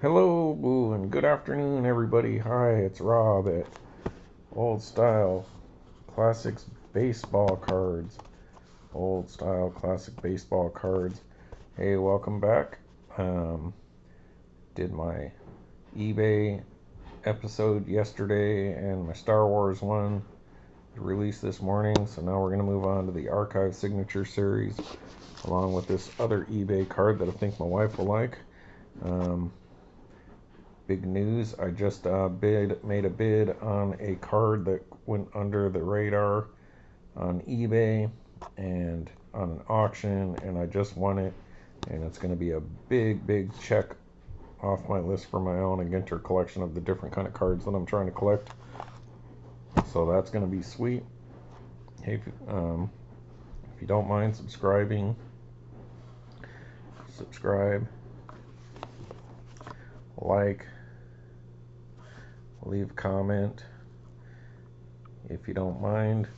Hello, and good afternoon, everybody. Hi, it's Rob at Old Style Classics Baseball Cards. Old Style Classic Baseball Cards. Hey, welcome back. Um, did my eBay episode yesterday, and my Star Wars one released this morning. So now we're going to move on to the Archive Signature Series, along with this other eBay card that I think my wife will like. Um, Big news, I just made a bid on a card that went under the radar on eBay and on an auction, and I just won it, and it's going to be a big check off my list for my Allen and Ginter collection of the different kind of cards that I'm trying to collect. So that's going to be sweet. Hey, if you don't mind subscribe, like, leave a comment. If you don't mind,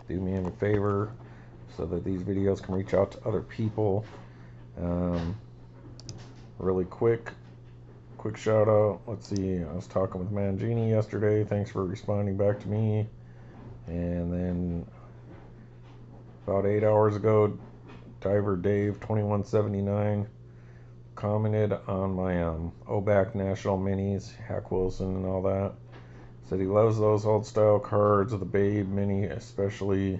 do me a favor so that these videos can reach out to other people. Really quick shout out. Let's see, I was talking with Mangini yesterday. Thanks for responding back to me. And then about 8 hours ago, Diver Dave 2179 commented on my OBAC National Minis, Hack Wilson and all that. Said he loves those old style cards, the Babe Mini especially.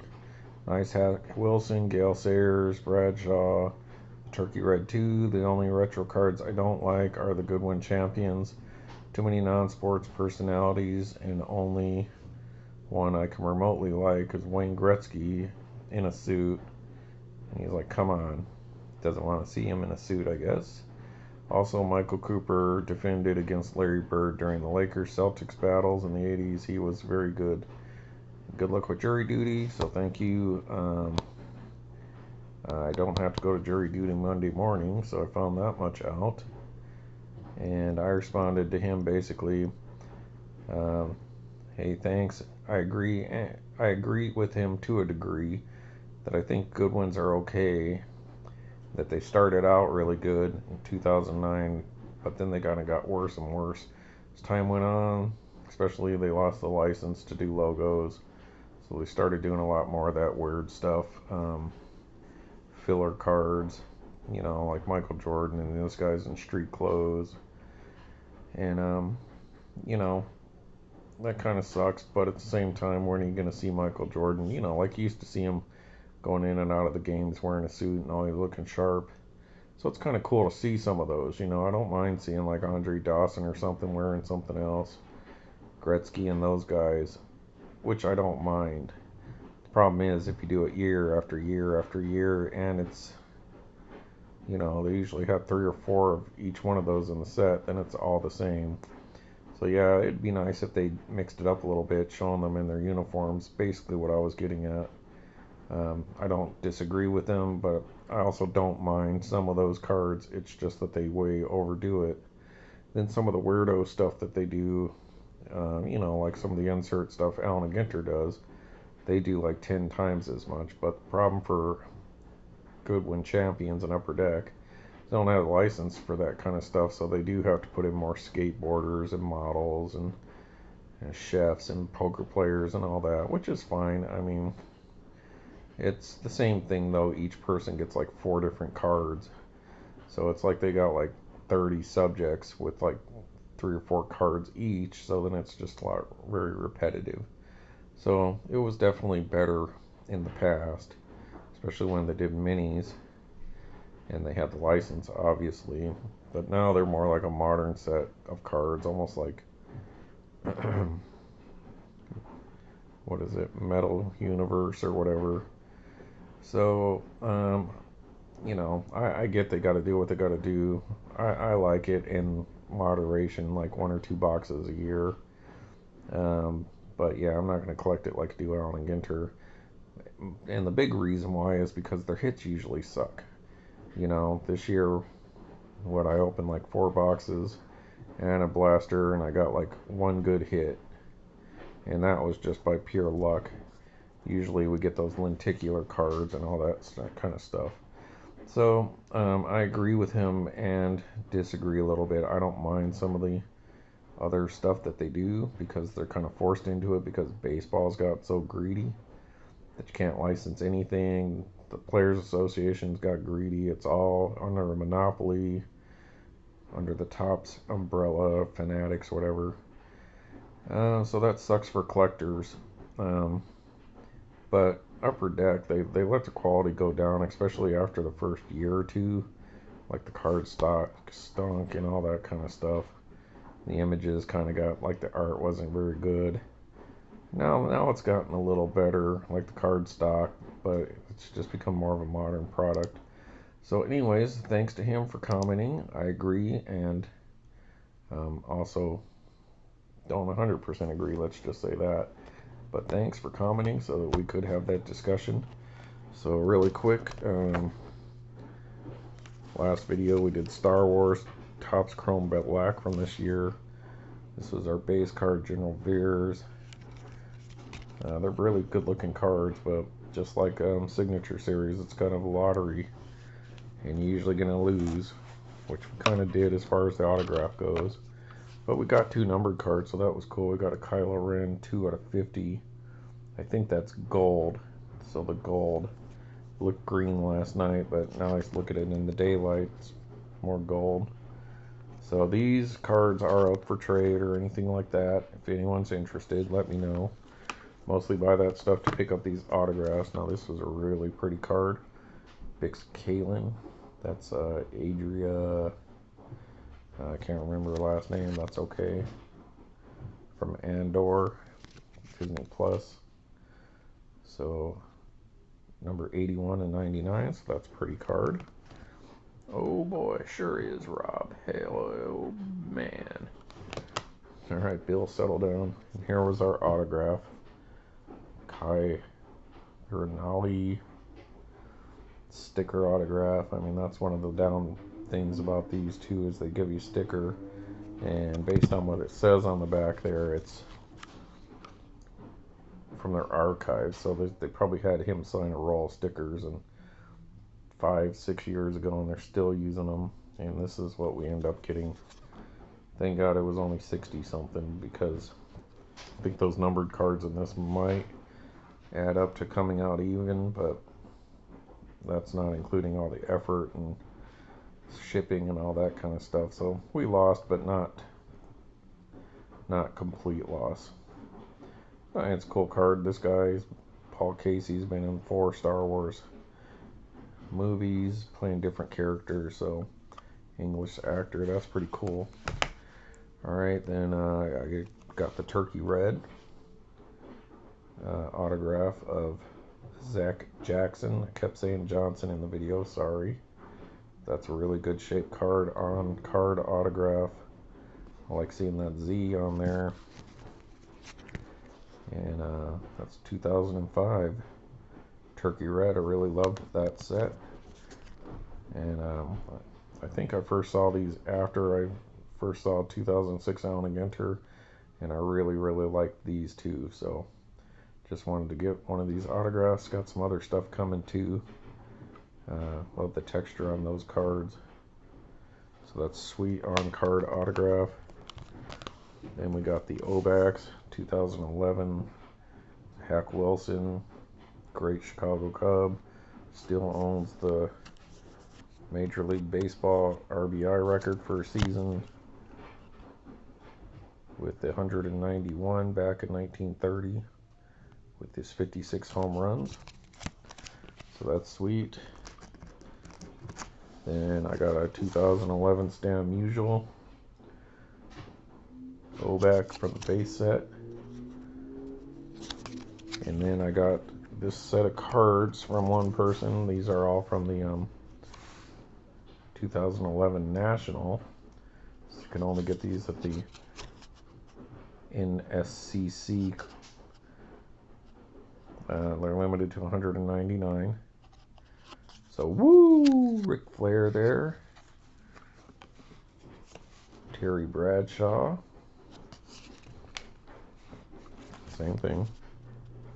Nice Hack Wilson, Gale Sayers, Bradshaw, Turkey Red 2. The only retro cards I don't like are the Goodwin Champions. Too many non-sports personalities, and only one I can remotely like is Wayne Gretzky in a suit. And he's like, come on. Doesn't want to see him in a suit, I guess. Also, Michael Cooper defended against Larry Bird during the Lakers-Celtics battles in the 80s. He was very good. Good luck with jury duty, so thank you. I don't have to go to jury duty Monday morning, so I found that much out. And I responded to him basically, hey, thanks. I agree with him to a degree that I think good ones are okay, that they started out really good in 2009, but then they kind of got worse and worse as time went on. Especially they lost the license to do logos, so they started doing a lot more of that weird stuff. Filler cards, like Michael Jordan and those guys in street clothes. And, you know, that kind of sucks, but at the same time, when are you going to see Michael Jordan? Like you used to see him going in and out of the games wearing a suit and always looking sharp. So it's kind of cool to see some of those. I don't mind seeing like Andre Dawson or something wearing something else. Gretzky and those guys, which I don't mind. The problem is if you do it year after year after year, and it's, they usually have 3 or 4 of each one of those in the set, then it's all the same. So yeah, it'd be nice if they mixed it up a little bit, showing them in their uniforms, basically what I was getting at. I don't disagree with them, but I also don't mind some of those cards. It's just that they way overdo it. Then some of the weirdo stuff that they do, like some of the insert stuff Allen and Ginter does, they do like 10 times as much. But the problem for Goodwin Champions and Upper Deck, they don't have a license for that kind of stuff, so they do have to put in more skateboarders and models and chefs and poker players and all that, which is fine. I mean, it's the same thing though. Each person gets like 4 different cards, so it's like they got like 30 subjects with like 3 or 4 cards each, so then it's just a lot very repetitive. So it was definitely better in the past, especially when they did minis and they had the license, obviously. But now they're more like a modern set of cards, almost like what is it, Metal Universe or whatever. So, I get they got to do what they got to do. I like it in moderation, like 1 or 2 boxes a year. But yeah, I'm not going to collect it like I do Allen and Ginter. And the big reason why is because their hits usually suck. This year, I opened like 4 boxes and a blaster, and I got like 1 good hit. And that was just by pure luck. Usually we get those lenticular cards and all that kind of stuff. So I agree with him and disagree a little bit. I don't mind some of the other stuff that they do because they're kind of forced into it because baseball's got so greedy that you can't license anything. The Players Association's got greedy. It's all under a monopoly, under the Topps umbrella, Fanatics, whatever. So that sucks for collectors. Um, but Upper Deck, they let the quality go down, especially after the first year or two. Like the card stock stunk and all that kind of stuff. The images kind of got, like the art wasn't very good. Now it's gotten a little better, like the card stock, but it's just become more of a modern product. So anyways, thanks to him for commenting. I agree, and also don't 100% agree, let's just say that. But thanks for commenting so that we could have that discussion. So really quick, last video we did Star Wars Topps Chrome Black from this year. This was our base card, General Veers. They're really good looking cards, but just like Signature Series, it's kind of a lottery, and you're usually going to lose, which we kind of did as far as the autograph goes. But we got 2 numbered cards, so that was cool. We got a Kylo Ren 2/50. I think that's gold. So the gold looked green last night, but now I look at it in the daylight, it's more gold. So these cards are up for trade or anything like that. If anyone's interested, let me know. Mostly buy that stuff to pick up these autographs. Now this was a really pretty card. Bix Kalen. That's Adria. I can't remember her last name. That's okay. From Andor, Disney Plus. So number 81 and 99. So that's a pretty card. Oh boy, sure is, Rob. Hello, man. All right, Bill, settle down. And here was our autograph. Kai Renali sticker autograph. I mean, that's one of the down things about these two is they give you a sticker, and based on what it says on the back there, it's from their archives. So they probably had him sign a roll of stickers and 5-6 years ago, and they're still using them. And this is what we end up getting. Thank God it was only 60 something, because I think those numbered cards in this might add up to coming out even, but that's not including all the effort and shipping and all that kind of stuff. So we lost, but not complete loss. It's a cool card. This guy, Paul Casey's been in 4 Star Wars movies, playing different characters, so English actor, that's pretty cool. Alright, then I got the Turkey Red autograph of Zach Jackson. I kept saying Johnson in the video, sorry. That's a really good shaped card, on card autograph. I like seeing that Z on there. And that's 2005 Turkey Red. I really loved that set. And I think I first saw these after I first saw 2006 Allen and Ginter, and I really liked these two. So just wanted to get one of these autographs. Got some other stuff coming too. Love the texture on those cards. So that's sweet on card autograph. Then we got the Obacks 2011 Hack Wilson, great Chicago Cub. Still owns the Major League Baseball RBI record for a season with the 191 back in 1930 with his 56 home runs. So that's sweet. Then I got a 2011 Stan Musial Oback from the base set. And then I got this set of cards from one person. These are all from the 2011 National. So you can only get these at the NSCC. They're limited to 199. So woo! Ric Flair there. Terry Bradshaw. Same thing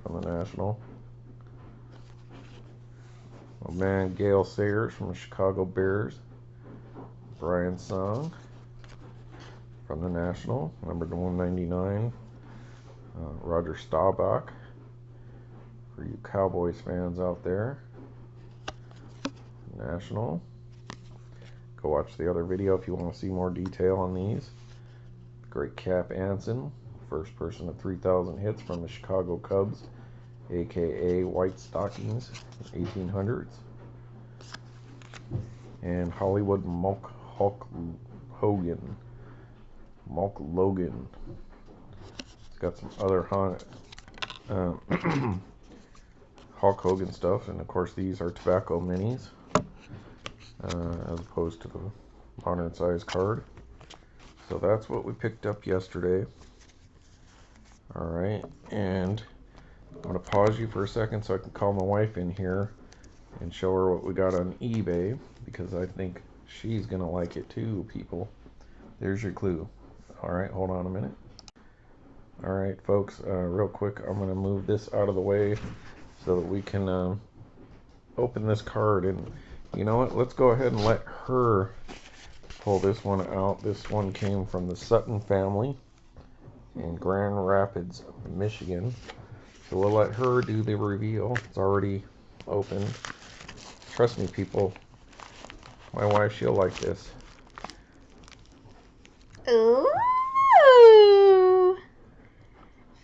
from the National. My man Gale Sayers from the Chicago Bears. Brian Song from the National, number 199. Roger Staubach, for you Cowboys fans out there. National. Go watch the other video if you want to see more detail on these. Great Cap Anson, first person to 3,000 hits from the Chicago Cubs, aka White Stockings, 1800s. And Hollywood Hulk Hogan. It's got some other Hulk Hogan stuff, and of course these are tobacco minis, as opposed to the modern size card. So that's what we picked up yesterday. Alright, and I'm going to pause you for a second so I can call my wife in here and show her what we got on eBay, because I think she's going to like it too, people. There's your clue. Alright, hold on a minute. Alright, folks, real quick, I'm going to move this out of the way so that we can open this card. And you know what? Let's go ahead and let her pull this one out. This one came from the Sutton family in Grand Rapids, Michigan. So we'll let her do the reveal. It's already open. Trust me, people. My wife, she'll like this. Ooh!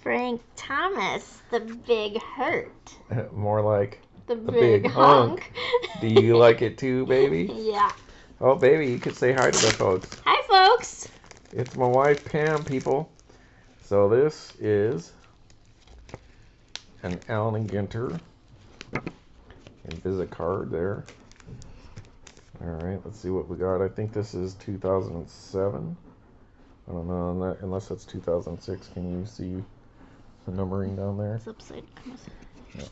Frank Thomas, the Big Hurt. More like the Big Hunk. Do you like it too, baby? Yeah. Oh, baby, you could say hi to the folks. Hi, folks. It's my wife, Pam, people. So this is an Allen and Ginter visit card there. Alright, let's see what we got. I think this is 2007. I don't know, unless that's 2006. Can you see the numbering down there? It's upside down. Yeah.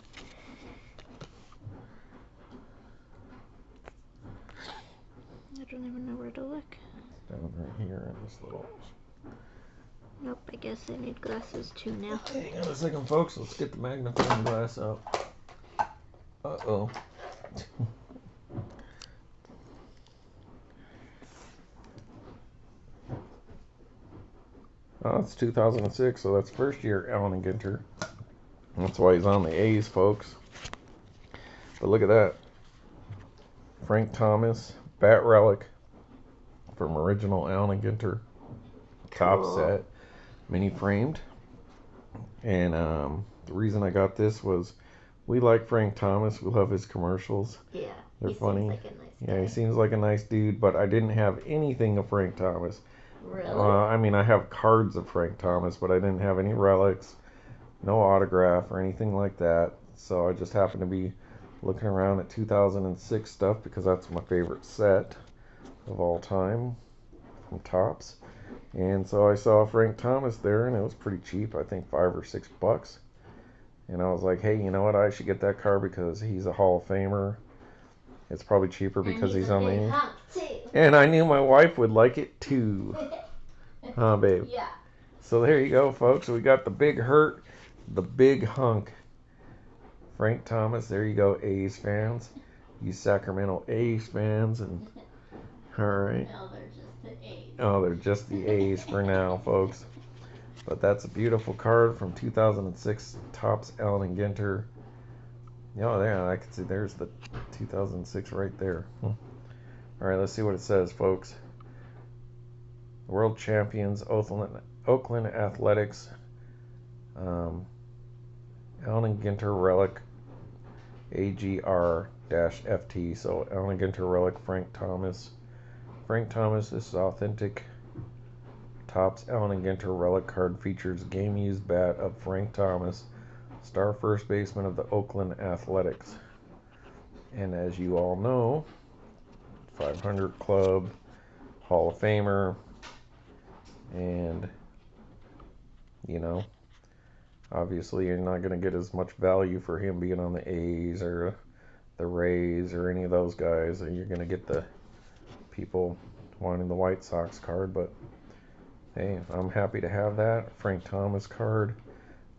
I don't even know where to look. Down right here in this little... Nope, I guess I need glasses too now. Hang on a second, folks. Let's get the magnifying glass out. Uh-oh. Oh, it's 2006, so that's first year Allen and Ginter. That's why he's on the A's, folks. But look at that. Frank Thomas, Bat Relic from original Allen and Ginter. Top set, mini framed. And the reason I got this was we like Frank Thomas. We love his commercials. Yeah, they're funny. Seems like a nice guy. Yeah, he seems like a nice dude, but I didn't have anything of Frank Thomas. Really? I mean, I have cards of Frank Thomas, but I didn't have any relics, no autograph or anything like that. So I just happened to be looking around at 2006 stuff because that's my favorite set of all time from Topps. And so I saw Frank Thomas there, and it was pretty cheap. I think $5 or $6. And I was like, hey, you know what? I should get that card because he's a Hall of Famer. It's probably cheaper because he's on the... And I knew my wife would like it too. Huh, babe? Yeah. So there you go, folks. We got the Big Hurt, the Big Hunk. Frank Thomas. There you go, A's fans. You Sacramento A's fans. And all right. No, they're just the A's. Oh, they're just the A's for now, folks. But that's a beautiful card from 2006 Topps Allen and Ginter. Oh, there, I can see there's the 2006 right there. All right, let's see what it says, folks. World Champions, Oakland Athletics, Allen and Ginter Relic, AGR-FT. So Allen and Ginter Relic, Frank Thomas. Frank Thomas, this is authentic. Topps Allen and Ginter Relic card features game-used bat of Frank Thomas, star first baseman of the Oakland Athletics. And as you all know, 500 Club, Hall of Famer, and, you know, obviously you're not going to get as much value for him being on the A's or the Rays or any of those guys. You're going to get the people wanting the White Sox card, but hey, I'm happy to have that Frank Thomas card.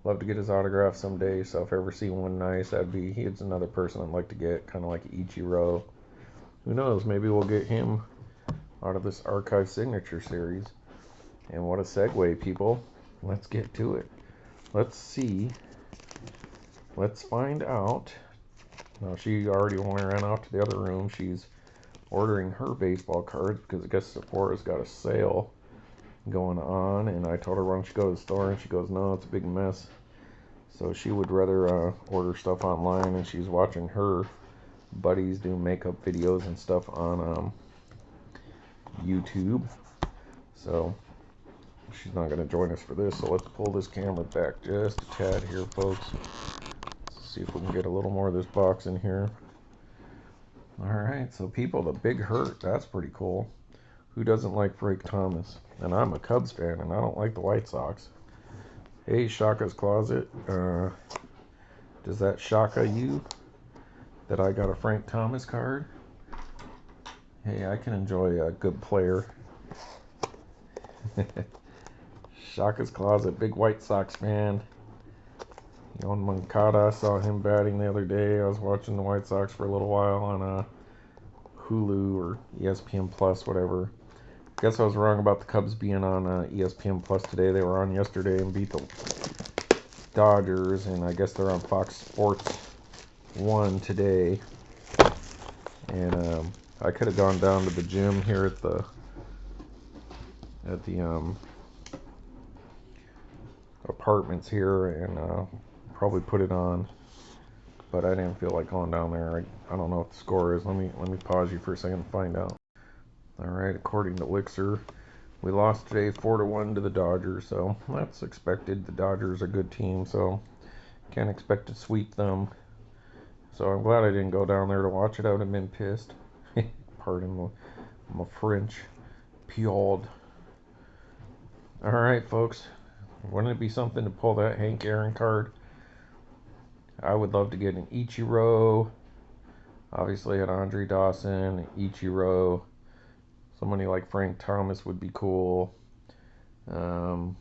Love to get his autograph someday. So if I ever see one nice, he's another person I'd like to get, kind of like Ichiro. Who knows? Maybe we'll get him out of this Archive Signature series. And what a segue, people. Let's get to it. Let's see. Let's find out. Now, she already ran out to the other room. She's ordering her baseball cards because I guess Sephora's got a sale going on. And I told her, why don't you go to the store? And she goes, no, it's a big mess. So she would rather order stuff online. And she's watching her buddies do makeup videos and stuff on YouTube. So she's not going to join us for this. So let's pull this camera back just a tad here, folks. See if we can get a little more of this box in here. Alright, so people, the Big Hurt, that's pretty cool. Who doesn't like Frank Thomas? And I'm a Cubs fan, and I don't like the White Sox. Hey, Shaka's Closet. Does that Shaka you that I got a Frank Thomas card? Hey, I can enjoy a good player. Shaka's Closet, big White Sox fan. Yon Moncada, I saw him batting the other day. I was watching the White Sox for a little while on Hulu or ESPN Plus, whatever. Guess I was wrong about the Cubs being on ESPN Plus today. They were on yesterday and beat the Dodgers, and I guess they're on Fox Sports 1 today. And I could have gone down to the gym here at the apartments here and probably put it on, but I didn't feel like going down there. I don't know what the score is. Let me pause you for a second to find out. All right, according to Elixir, we lost today 4-1 to the Dodgers, so that's expected. The Dodgers are a good team, so can't expect to sweep them. So I'm glad I didn't go down there to watch it. I would have been pissed. Pardon my French. Pilled. All right, folks. Wouldn't it be something to pull that Hank Aaron card? I would love to get an Ichiro. Obviously, an Andre Dawson, Ichiro. Somebody like Frank Thomas would be cool. Who's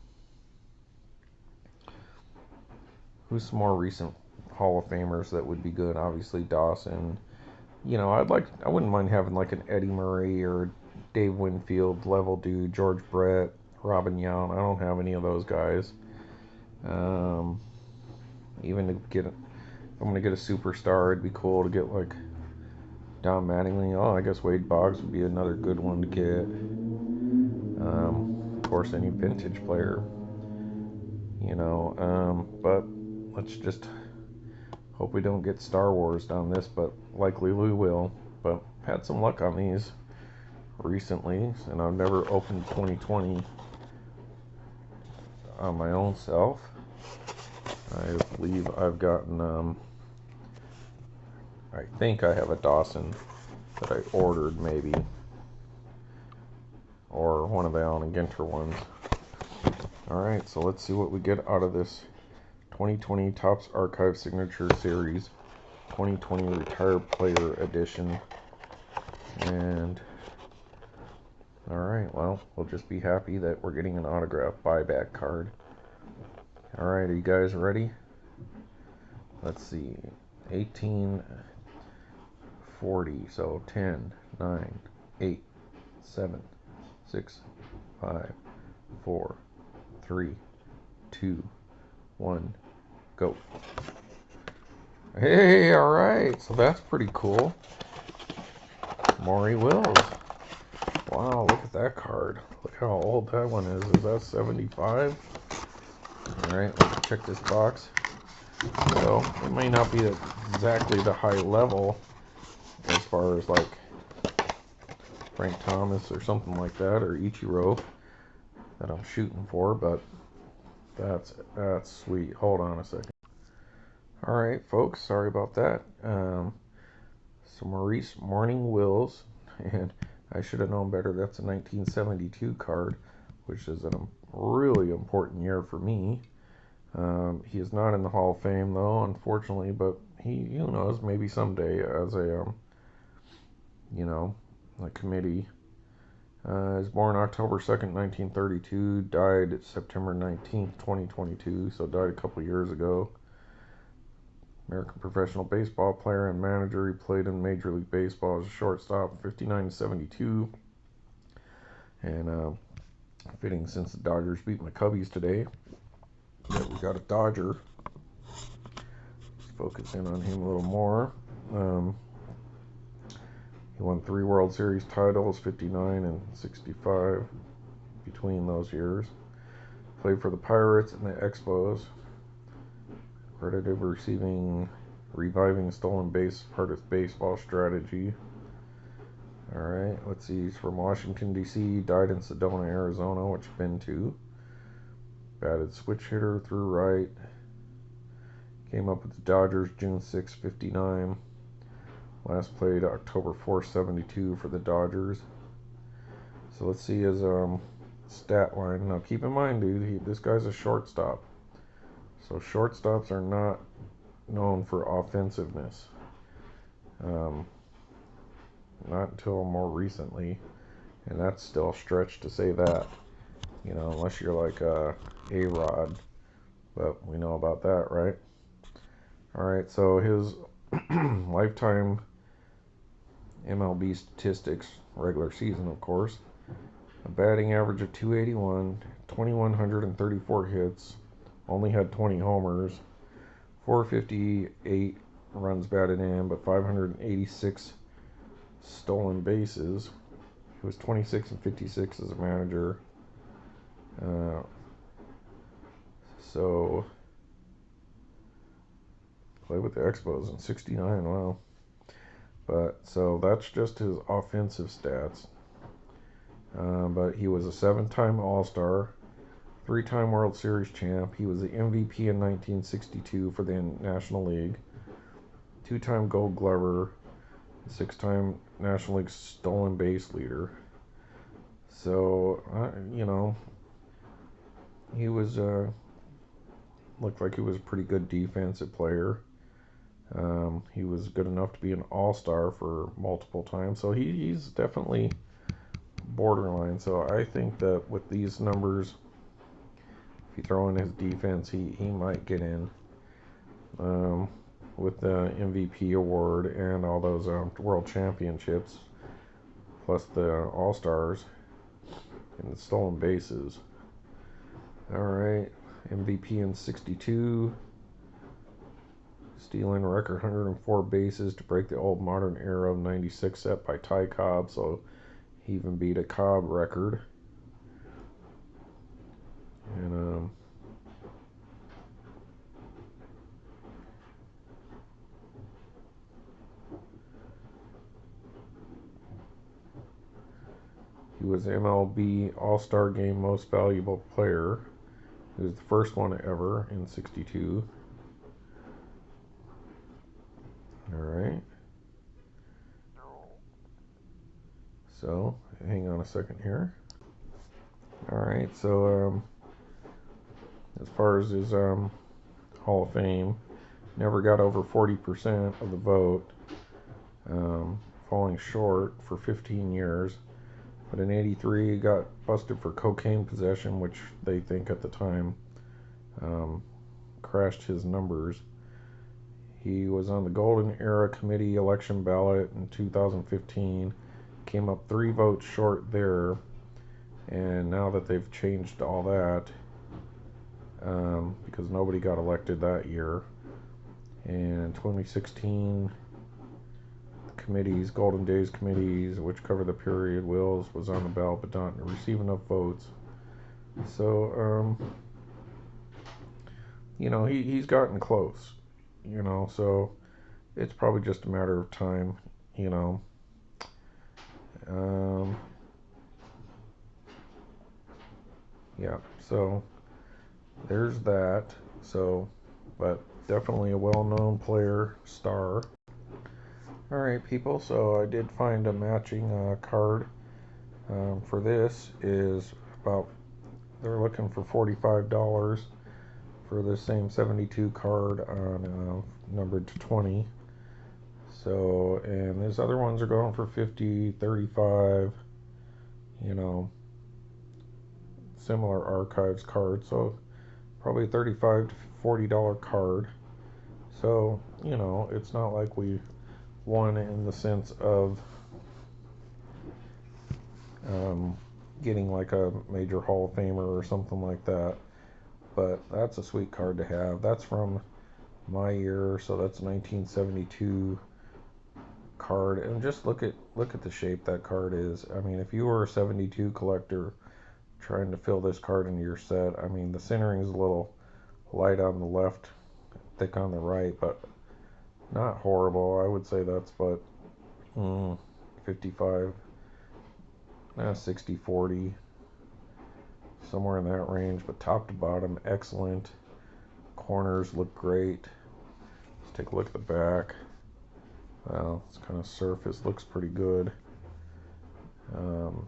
some more recent Hall of Famers that would be good? Obviously, Dawson. You know, I wouldn't mind having like an Eddie Murray or Dave Winfield level dude, George Brett, Robin Yount. I don't have any of those guys. Even to get, if I'm gonna get a superstar, it'd be cool to get like Don Mattingly. Oh, I guess Wade Boggs would be another good one to get. Of course, any vintage player, you know. But let's just hope we don't get Star Wars down this, but likely we will. But had some luck on these recently, and I've never opened 2020 on my own self. I believe I've gotten, I think I have a Dawson that I ordered maybe, or one of the Allen and Ginter ones. Alright, so let's see what we get out of this 2020 Topps Archive Signature Series 2020 Retired Player Edition. And alright, well, we'll just be happy that we're getting an autograph buyback card. Alright, are you guys ready? Let's see. 1840. So 10, 9, 8, 7, 6, 5, 4, 3, 2, 1, go. Hey, alright. So that's pretty cool. Maury Wills. Wow, look at that card. Look how old that one is. Is that 75? Alright, let's check this box. So, it may not be exactly the high level as far as like Frank Thomas or something like that, or Ichiro that I'm shooting for, but that's sweet. Hold on a second. Alright, folks, sorry about that. So Maurice Morning Wills, and I should have known better. That's a 1972 card, which is a really important year for me. He is not in the Hall of Fame, though, unfortunately, but who knows, maybe someday as a, you know, a committee Was born October 2nd, 1932. Died September 19th, 2022. So died a couple years ago. American professional baseball player and manager. He played in Major League Baseball as a shortstop, 59-72. And fitting since the Dodgers beat my Cubbies today that we got a Dodger. Let's focus in on him a little more. He won 3 World Series titles, 59 and 65 between those years. Played for the Pirates and the Expos. Credited reviving stolen base, part of baseball strategy. Alright, let's see. He's from Washington, D.C. Died in Sedona, Arizona, which I've been to. Batted switch hitter through right. Came up with the Dodgers June 6, 59. Last played October 4, 72 for the Dodgers. So let's see his stat line. Now keep in mind, dude, this guy's a shortstop. So shortstops are not known for offensiveness. Not until more recently. And that's still a stretch to say that. You know, unless you're like A-Rod. But we know about that, right? Alright, so his lifetime MLB statistics, regular season of course. A batting average of 281, 2,134 hits, only had 20 homers, 458 runs batted in, but 586 stolen bases. He was 26 and 56 as a manager. So played with the Expos in 69, wow. But so that's just his offensive stats. But he was a 7-time All-Star, 3-time World Series champ. He was the MVP in 1962 for the National League, 2-time Gold Glover, 6-time National League stolen base leader. So, you know, he was looked like he was a pretty good defensive player. He was good enough to be an all-star for multiple times, so he's definitely borderline. So I think that with these numbers, if you throw in his defense, he might get in with the MVP award and all those world championships, plus the all-stars and the stolen bases. Alright, MVP in 62. Stealing a record 104 bases to break the old modern era of 96 set by Ty Cobb, so he even beat a Cobb record. And he was MLB All-Star Game Most Valuable Player. He was the first one ever in 62. Alright. So, hang on a second here. Alright, so as far as his Hall of Fame, never got over 40% of the vote, falling short for 15 years. But in 83, he got busted for cocaine possession, which they think at the time crashed his numbers. He was on the Golden Era Committee election ballot in 2015, came up 3 votes short there, and now that they've changed all that, because nobody got elected that year, and in 2016, the committees, Golden Days committees, which cover the period, Wills was on the ballot but not receive enough votes. So, you know, he's gotten close. You know, so it's probably just a matter of time, you know. Yeah, so there's that. So, but definitely a well-known player, star. Alright, people, so I did find a matching card. For this is about, they're looking for $45 for the same 72 card on numbered to 20. So, and these other ones are going for 50, 35, you know, similar Archives card. So probably a $35 to $40 card. So, you know, it's not like we won in the sense of um, getting like a major Hall of Famer or something like that. But that's a sweet card to have. That's from my year, so that's 1972 card. And just look at the shape that card is. I mean, if you were a 72 collector trying to fill this card into your set, I mean, the centering is a little light on the left, thick on the right, but not horrible. I would say that's about 55, 60, 40, somewhere in that range. But top to bottom, excellent. Corners look great. Let's take a look at the back. Well, it's kind of surface, looks pretty good. Um,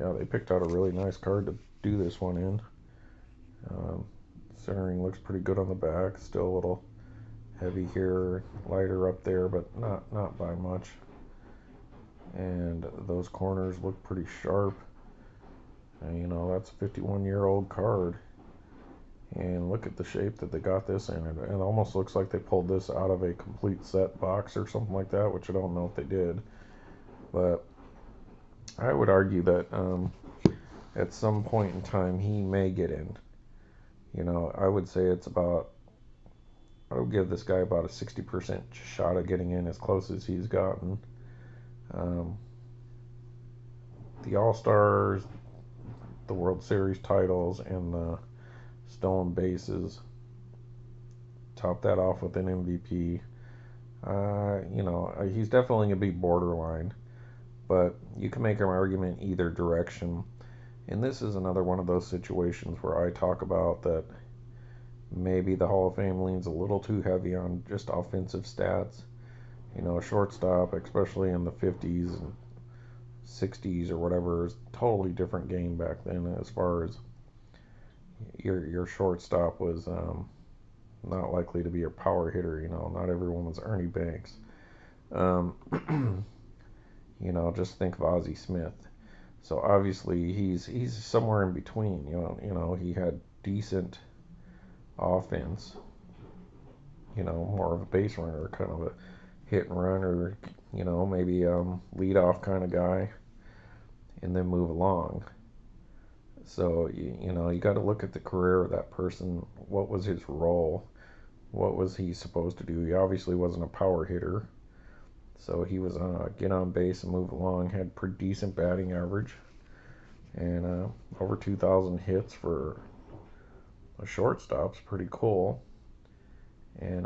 yeah, they picked out a really nice card to do this one in. Um, Centering looks pretty good on the back. Still a little heavy here, lighter up there, but not by much. And those corners look pretty sharp. And you know, that's a 51-year-old card. And look at the shape that they got this in. It almost looks like they pulled this out of a complete set box or something like that, which I don't know if they did. But I would argue that at some point in time he may get in. You know, I would say it's about, I would give this guy about a 60% shot of getting in, as close as he's gotten. The All-Stars, the World Series titles, and the stolen bases top that off with an MVP. You know, he's definitely going to be borderline, but you can make an argument either direction. And this is another one of those situations where I talk about that maybe the Hall of Fame leans a little too heavy on just offensive stats. You know, a shortstop, especially in the 50s and 60s or whatever, is a totally different game back then as far as your shortstop was not likely to be a power hitter. You know, not everyone was Ernie Banks. You know, just think of Ozzie Smith. So obviously he's somewhere in between. You know, he had decent offense. You know, more of a base runner, kind of a hit and run, or you know, maybe lead off kind of guy, and then move along. So you know, you got to look at the career of that person. What was his role? What was he supposed to do? He obviously wasn't a power hitter. So he was get on base and move along, had pretty decent batting average, and over 2,000 hits for a shortstop's pretty cool. And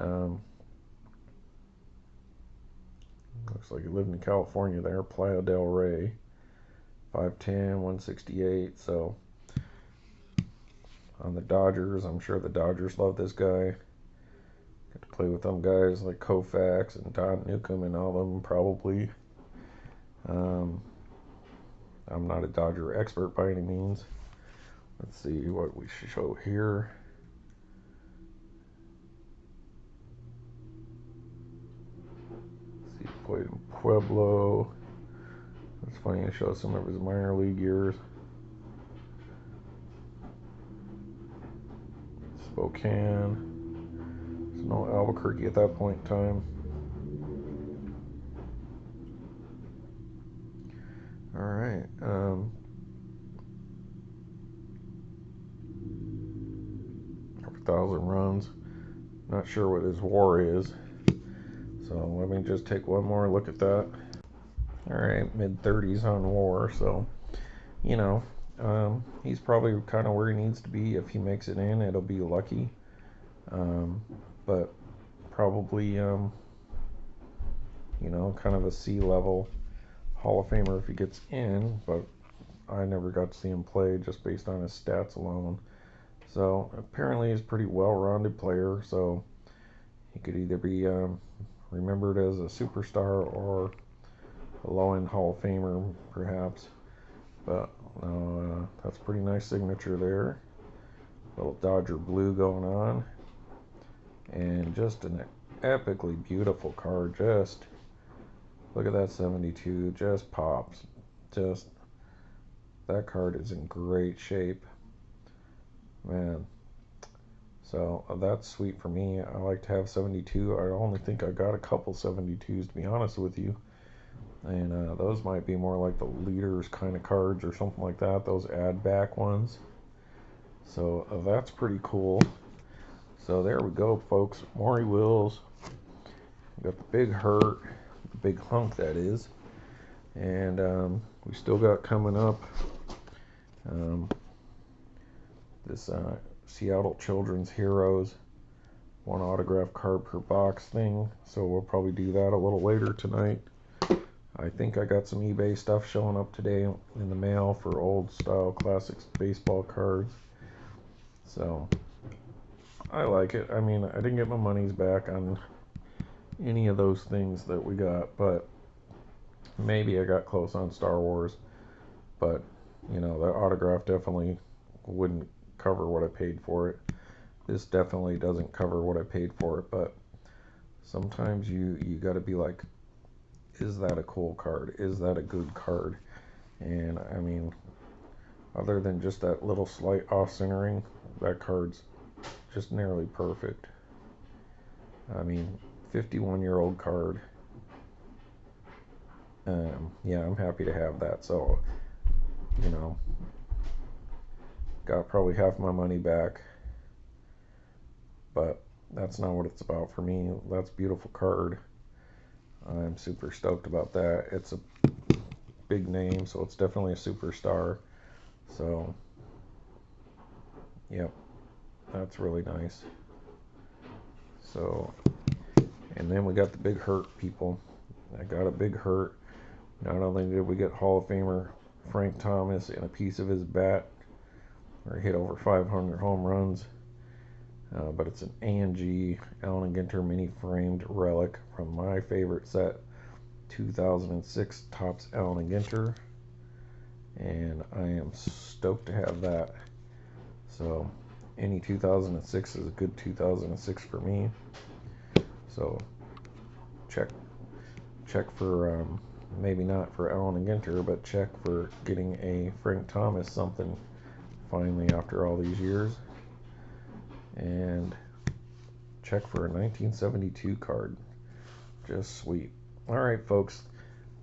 looks like he lived in California there, Playa del Rey, 5'10", 168. So on the Dodgers, I'm sure the Dodgers love this guy. Get to play with them guys like Koufax and Don Newcomb and all of them probably. I'm not a Dodger expert by any means. Let's see what we should show here. Let's see, he played in Pueblo. It's funny, I show some of his minor league years. Spokane. There's no Albuquerque at that point in time. All right. Over 1,000 runs. Not sure what his WAR is. So let me just take one more look at that. All right, mid-30s on WAR. So, you know, he's probably kind of where he needs to be. If he makes it in, it'll be lucky. But probably, you know, kind of a C-level Hall of Famer if he gets in. But I never got to see him play just based on his stats alone. So apparently he's a pretty well-rounded player. So he could either be remembered as a superstar or a low-end Hall of Famer, perhaps. But that's a pretty nice signature there. Little Dodger blue going on. And just an epically beautiful card. Just look at that 72. Just pops. Just that card is in great shape, man. So that's sweet for me. I like to have 72. I only think I got a couple 72s, to be honest with you. And those might be more like the leaders kind of cards or something like that, those add back ones. So that's pretty cool. So there we go, folks. Maury Wills. We got the Big Hurt, the Big Hunk, that is. And we still got coming up this Seattle Children's Heroes, one autograph card per box thing. So we'll probably do that a little later tonight. I think I got some eBay stuff showing up today in the mail for old style classics baseball cards. So I like it. I mean, I didn't get my money's back on any of those things that we got, but maybe I got close on Star Wars. But, you know, the autograph definitely wouldn't cover what I paid for it. This definitely doesn't cover what I paid for it, but sometimes you got to be like, is that a cool card? Is that a good card? And I mean, other than just that little slight off-centering, that card's just nearly perfect. I mean, 51-year-old card. Yeah, I'm happy to have that. So, you know, got probably half my money back, but that's not what it's about for me. That's a beautiful card. I'm super stoked about that. It's a big name, so it's definitely a superstar. So, yep, that's really nice. So, and then we got the Big Hurt, people. I got a Big Hurt. Not only did we get Hall of Famer Frank Thomas and a piece of his bat, where he hit over 500 home runs, but it's an A&G Allen and Ginter mini framed relic from my favorite set, 2006 Topps Allen and Ginter, and I am stoked to have that. So any 2006 is a good 2006 for me. So check for maybe not for Allen and Ginter, but check for getting a Frank Thomas something finally after all these years. And check for a 1972 card. Just sweet. Alright, folks.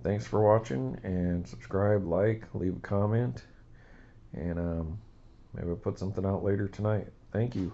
Thanks for watching, and subscribe, like, leave a comment, and maybe I'll put something out later tonight. Thank you.